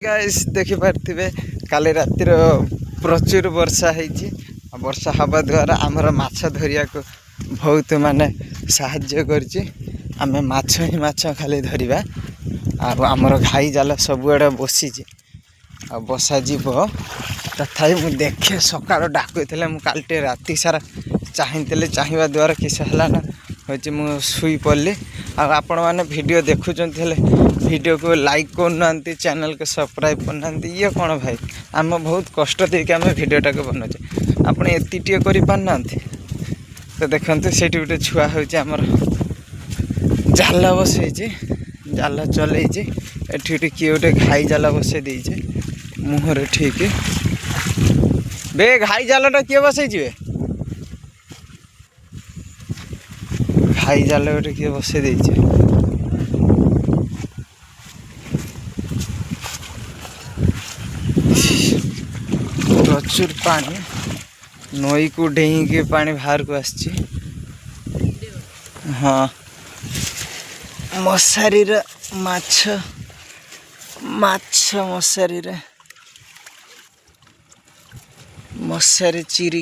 guys देखि पार्थिबे काले रातिर प्रचुर वर्षा होईची वर्षा हवा द्वारा आमर माछ धरिया को बहुत माने साहाय्य करची आमे माछ ही माछ खाली धरिबा आमर घाई जाल सबुआड़े बसीची आ बसा जीव तथापि मु देखे सकाळ डाकुଥିଲେ मु कालटे राति सारा चाहिले चाहिबा द्वारा किस हला ना होची मु सुई पड़ली आपण माने वीडियो देखुचंत हेले वीडियो को लाइक करना चैनल को सब्सक्राइब करना ये कौन भाई आम बहुत कष्ट देके आम वीडियोटा को बनाचे आपड़ एति करि पारना तो देखते से गोटे छुआ होमर जाल बसई जाल चल किए गोटे घाई जाल बसई देचे मुहर ठीक बे घाई जालटा किए बसई घाई जाल गोटे किए बसई देचे प्रचुर पानी नई को डेई के पानी बाहर को आसी हाँ मशारी माछ माछ मशारी चिरी